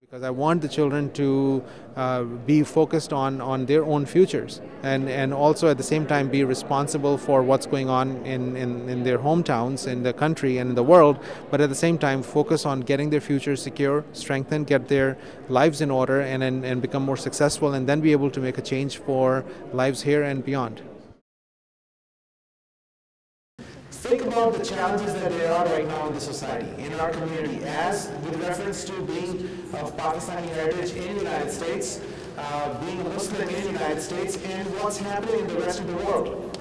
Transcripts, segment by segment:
Because I want the children to be focused on their own futures and also at the same time be responsible for what's going on in their hometowns, in the country and in the world, but at the same time focus on getting their futures secure, strengthened, get their lives in order and become more successful, and then be able to make a change for lives here and beyond. Think about the challenges that there are right now in the society, in our community, as with reference to being of Pakistani heritage in the United States, being a Muslim in the United States, and what's happening in the rest of the world.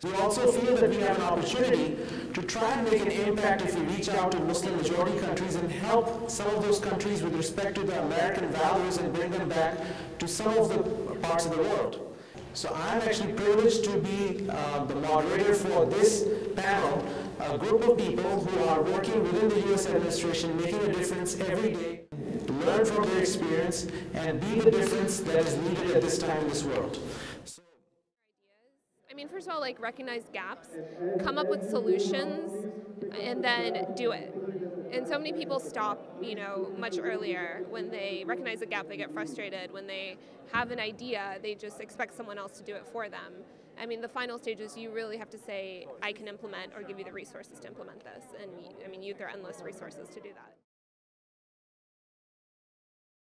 We also feel that we have an opportunity to try and make an impact if we reach out to Muslim majority countries and help some of those countries with respect to the American values and bring them back to some of the parts of the world. So I'm actually privileged to be the moderator for this panel, a group of people who are working within the U.S. administration, making a difference every day, to learn from their experience and be the difference that is needed at this time in this world. I mean, first of all, like, recognize gaps, come up with solutions, and then do it. And so many people stop, much earlier. When they recognize a gap, they get frustrated. When they have an idea, they just expect someone else to do it for them. I mean, the final stage is you really have to say, I can implement or give you the resources to implement this. And I mean, there are endless resources to do that.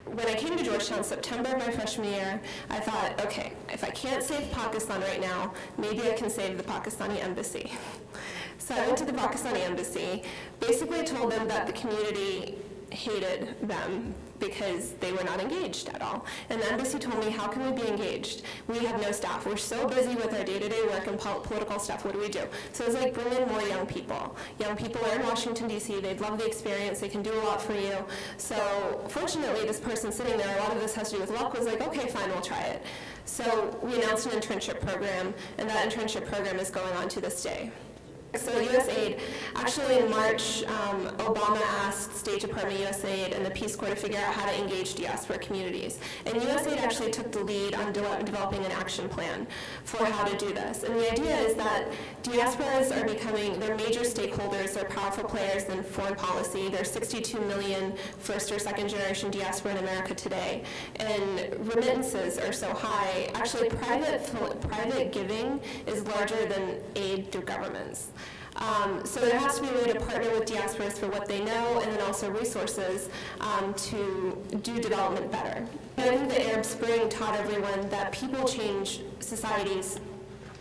When I came to Georgetown in September of my freshman year, I thought, okay, if I can't save Pakistan right now, maybe I can save the Pakistani embassy. So I went to the Pakistani embassy, basically told them that the community hated them because they were not engaged at all. And the embassy told me, how can we be engaged? We have no staff. We're so busy with our day-to-day work and political stuff. What do we do? So it was like, bring in more young people. Young people are in Washington, D.C. They'd love the experience. They can do a lot for you. So fortunately, this person sitting there, a lot of this has to do with luck, was like, okay, fine, we'll try it. So we announced an internship program, and that internship program is going on to this day. So USAID, actually in March, Obama asked State Department, USAID, and the Peace Corps to figure out how to engage diaspora communities. And USAID actually took the lead on developing an action plan for how to do this. And the idea is that diasporas are becoming, they're major stakeholders, they're powerful players in foreign policy. There's 62 million first or second generation diaspora in America today. And remittances are so high. Actually, private giving is larger than aid through governments. So there has to be a way to partner with diasporas for what they know, and then also resources to do development better. I think the Arab Spring taught everyone that people change societies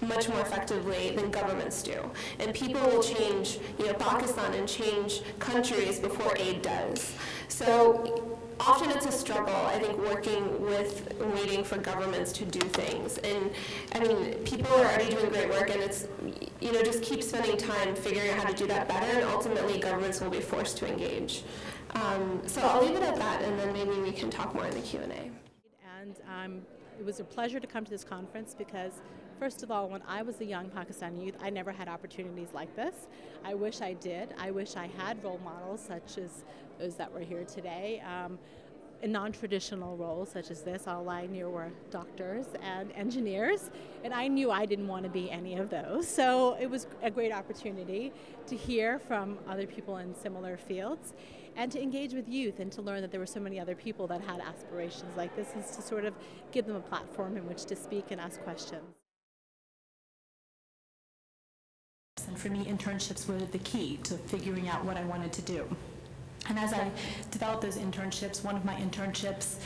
much more effectively than governments do. And people will change, Pakistan and change countries before aid does. So often it's a struggle, I think, waiting for governments to do things. And I mean, people are already doing great work, and it's, just keep spending time figuring out how to do that better, and ultimately governments will be forced to engage. So I'll leave it at that, and then maybe we can talk more in the Q&A. And it was a pleasure to come to this conference because, first of all, when I was a young Pakistani youth, I never had opportunities like this. I wish I did. I wish I had role models such as those that were here today. In non-traditional roles such as this, all I knew were doctors and engineers, and I knew I didn't want to be any of those. So it was a great opportunity to hear from other people in similar fields and to engage with youth and to learn that there were so many other people that had aspirations like this, and to sort of give them a platform in which to speak and ask questions. And for me, internships were the key to figuring out what I wanted to do. And as I developed those internships, one of my internships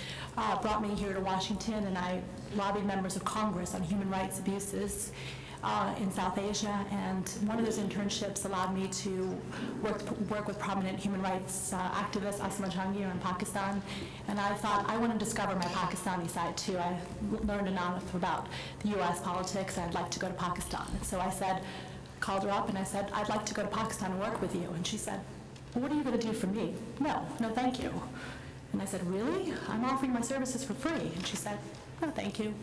brought me here to Washington, and I lobbied members of Congress on human rights abuses in South Asia. And one of those internships allowed me to work with prominent human rights activist Asma Jahangir in Pakistan. And I thought, I want to discover my Pakistani side too. I learned enough about the U.S. politics, and I'd like to go to Pakistan. And so I called her up and I said, I'd like to go to Pakistan and work with you. And she said, well, what are you going to do for me? No, thank you. And I said, really? I'm offering my services for free. And she said, no, thank you.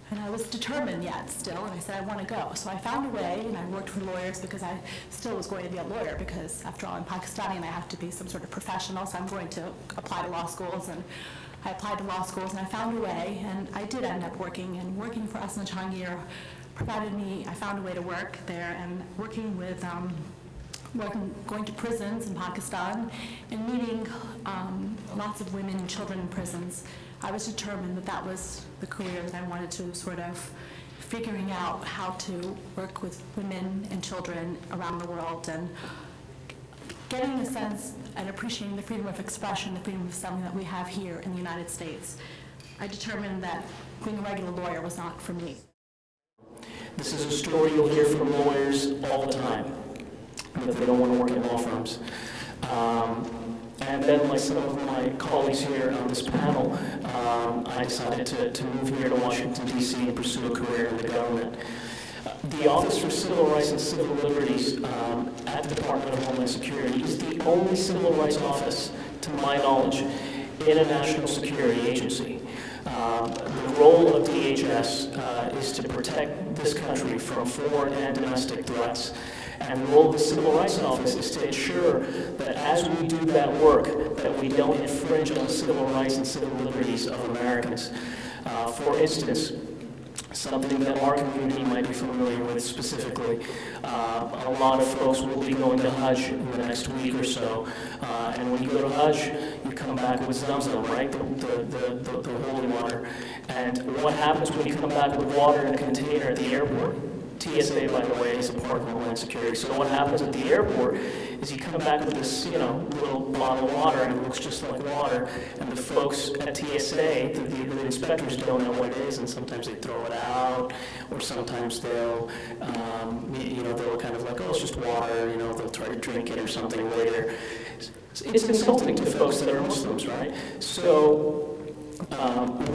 And I was determined yet still, and I said, I want to go. So I found a way, and I worked for lawyers because I still was going to be a lawyer, because after all, I'm Pakistani and I have to be some sort of professional, so I'm going to apply to law schools. And I applied to law schools, and I found a way, and I did end up working for Asma Jahangir provided me, I found a way to work there, and working with going to prisons in Pakistan and meeting lots of women and children in prisons, I was determined that that was the career that I wanted to sort of figuring out how to work with women and children around the world and getting a sense and appreciating the freedom of expression, the freedom of assembly that we have here in the United States. I determined that being a regular lawyer was not for me. This is a story you'll hear from lawyers all the time, that they don't want to work in law firms. And then, like some of my colleagues here on this panel, I decided to move here to Washington, D.C. and pursue a career in the government. The Office for Civil Rights and Civil Liberties at the Department of Homeland Security is the only civil rights office, to my knowledge, in a national security agency. The role of DHS is to protect this country from foreign and domestic threats. And the role of the Civil Rights Office is to ensure that as we do that work, that we don't infringe on the civil rights and civil liberties of Americans. For instance, something that our community might be familiar with specifically, a lot of folks will be going to Hajj in the next week or so. And when you go to Hajj, you come back with Zamzam, right? The holy water. And what happens when you come back with water in a container at the airport? TSA, by the way, is a part of Homeland Security. So what happens at the airport is you come back with this, little bottle of water, and it looks just like water. And the folks at TSA, the inspectors, don't know what it is, and sometimes they throw it out, or sometimes they'll, they'll kind of like, oh, it's just water. They'll try to drink it or something later. It's insulting to folks that are Muslims, right? So.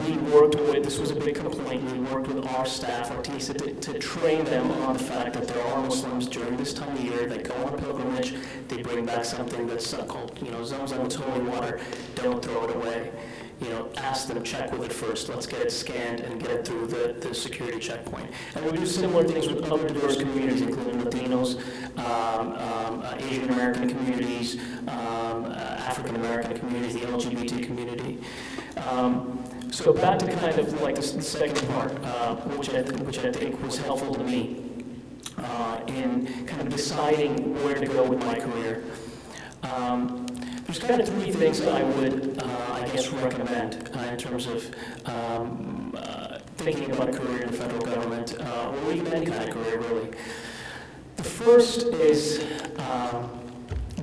We worked with, this was a big complaint, we worked with our staff, our TSA, to train them on the fact that there are Muslims during this time of year that go on a pilgrimage, they bring back something that's called, Zamzam, it's holy water, don't throw it away. Ask them, check with it first, let's get it scanned and get it through the security checkpoint. And we do similar things with other diverse communities, including Latinos, Asian American communities, African American communities, the LGBT community. So back to kind of like the second part, which I think was helpful to me in kind of deciding where to go with my career. There's kind of three things that I would, I guess, recommend in terms of thinking about a career in the federal government, or even any kind of career, really. The first is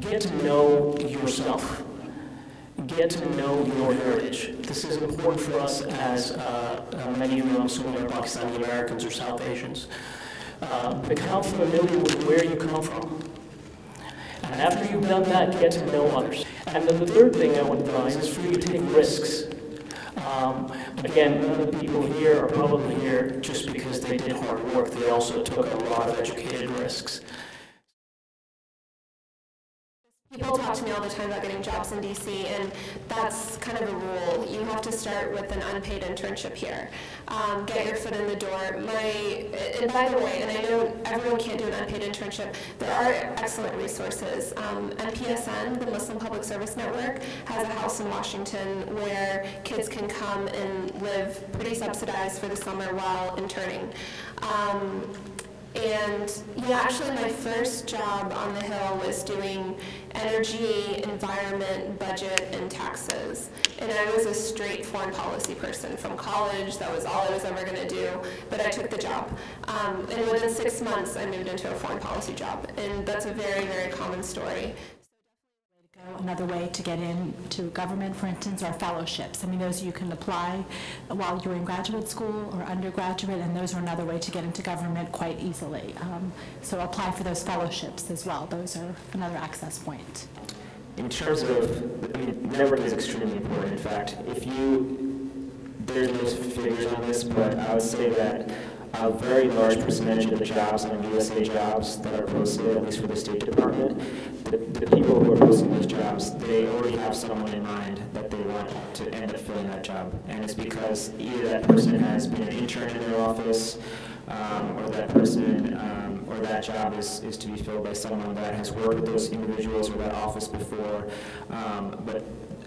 get to know yourself. Get to know your heritage. This is important for us as many of you, I'm assuming, are Pakistani Americans or South Asians. Become familiar with where you come from. And after you've done that, get to know others. And then the third thing I would advise is for you to take risks. Again, none of the people here are probably here just because they did hard work. They also took a lot of educated risks. People talk to me all the time about getting jobs in DC, and that's kind of a rule. You have to start with an unpaid internship here. Get your foot in the door. And by the way, and I know everyone can't do an unpaid internship, there are excellent resources. MPSN, the Muslim Public Service Network, has a house in Washington where kids can come and live pretty subsidized for the summer while interning. And actually my first job on the Hill was doing energy, environment, budget, and taxes. And I was a straight foreign policy person from college. That was all I was ever going to do, but I took the job. And within 6 months, I moved into a foreign policy job. And that's a very, very common story. Another way to get into government, for instance, are fellowships. I mean, those you can apply while you're in graduate school or undergraduate, and those are another way to get into government quite easily. So apply for those fellowships as well. Those are another access point. In terms of, networking is extremely important. In fact, there's no figures on this, but I would say that a very large percentage of the jobs on USA jobs that are posted, at least for the State Department, the people who are posting those jobs, they already have someone in mind that they want to end up filling that job. And it's because either that person has been an intern in their office, or that person, or that job is to be filled by someone that has worked with those individuals or that office before. But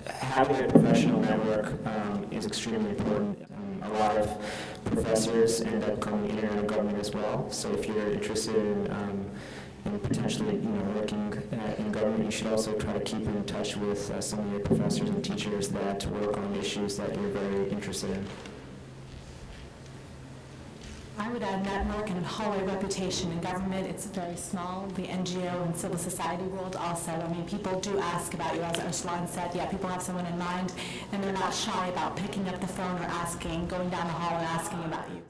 having a professional network is extremely important. A lot of professors end up coming in and out of government as well. So if you're interested in potentially working government, you should also try to keep in touch with some of your professors and teachers that work on issues that you're very interested in. I would add network and hallway reputation. In government, it's very small. The NGO and civil society world also. I mean, people do ask about you. As Ursula said, yeah, people have someone in mind, and they're not shy about picking up the phone or asking, going down the hall and asking about you.